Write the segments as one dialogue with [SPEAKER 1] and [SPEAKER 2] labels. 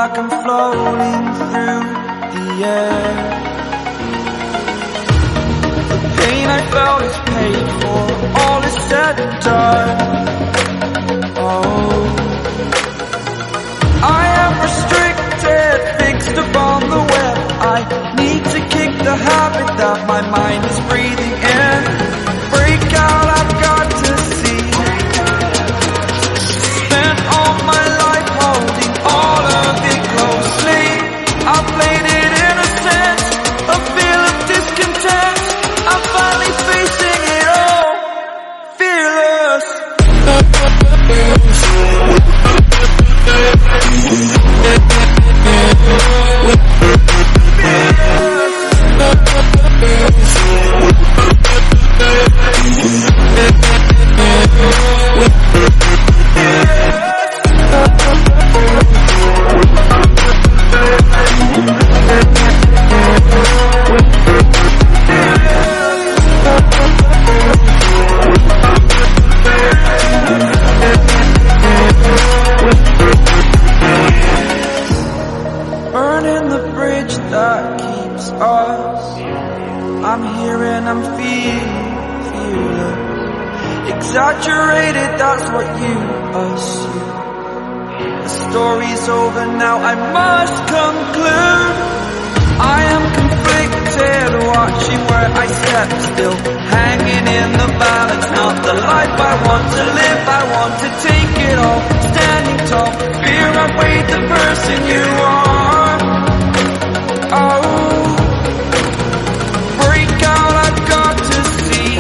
[SPEAKER 1] like I'm floating through the air. The pain I felt is paid for, all is said and done. Oh, I am restricted, fixed upon the web. I need to kick the habit that my mind is breathing in. Break out, I've got to see. Spent all my life holding all of it closely. I played it innocent, a feel of discontent. I'm finally facing it all, fearless. Burning the bridge that keeps us. I'm here and I'm feeling exaggerated, that's what you assume. The story's over now, I must conclude. I am conflicted, watching where I step still, hanging in the balance. Not the life I want to live, I want to take it all. Standing tall, fear I weighed the person you are. Oh, break out, I've got to see.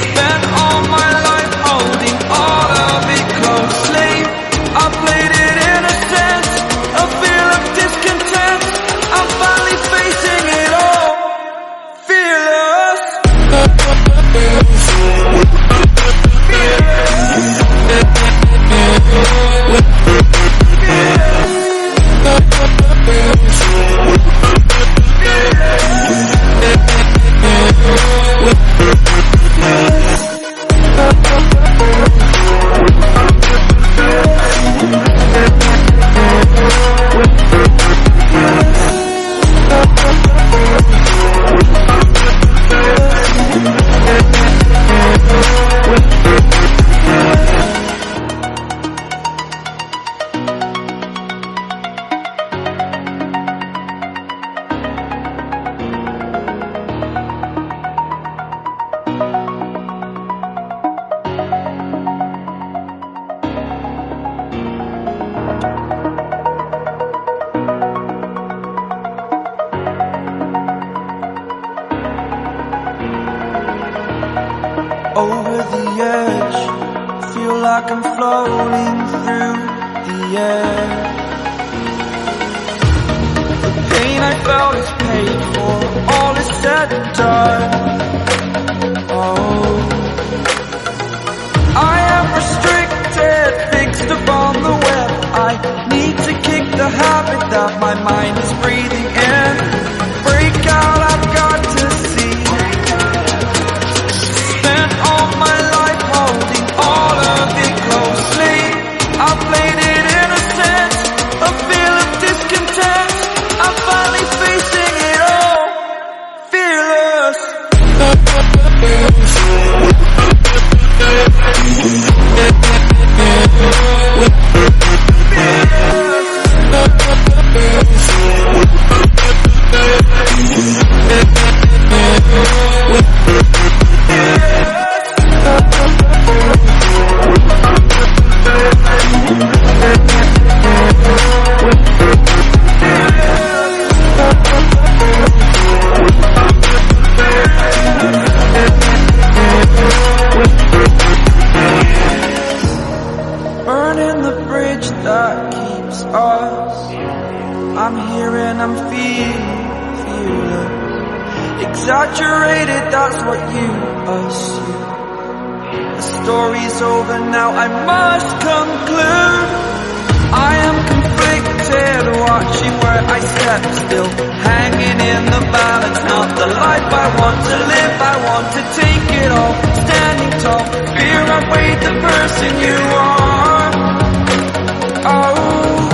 [SPEAKER 1] Spent all my life holding all of it closely. I played it innocent, a feel of discontent. I'm finally facing it all, fearless. Over the edge, feel like I'm floating through the air. The pain I felt is paid for, all is said and done. Oh, I am restricted, fixed upon the web. I need to kick the habit that my mind is breathing in. Break out, I've got to see. Spent all my life holding all of it closely. I played it innocent, a feel of discontent. I'm finally facing it all, fearless. Burning the bridge that keeps us. I'm here and I'm feeling exaggerated, that's what you assume. The story's over now, I must conclude. I am conflicted, watching where I step still, hanging in the balance. Not the life I want to live, I want to take it all. Standing tall, fear I weighed the person you are. Oh,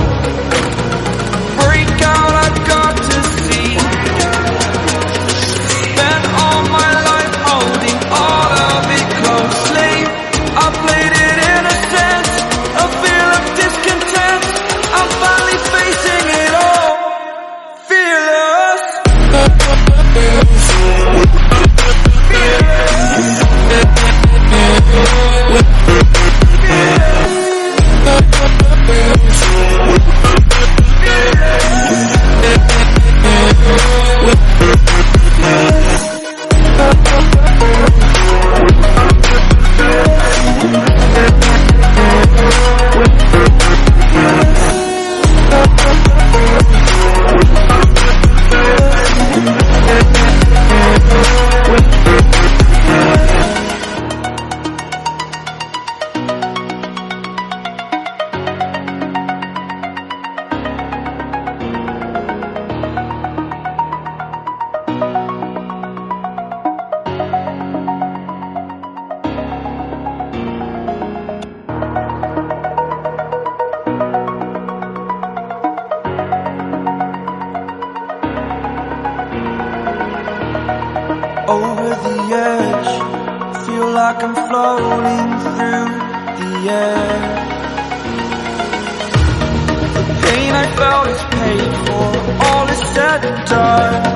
[SPEAKER 1] the edge. Feel like I'm floating through the air. The pain I felt is paid for, all is said and done.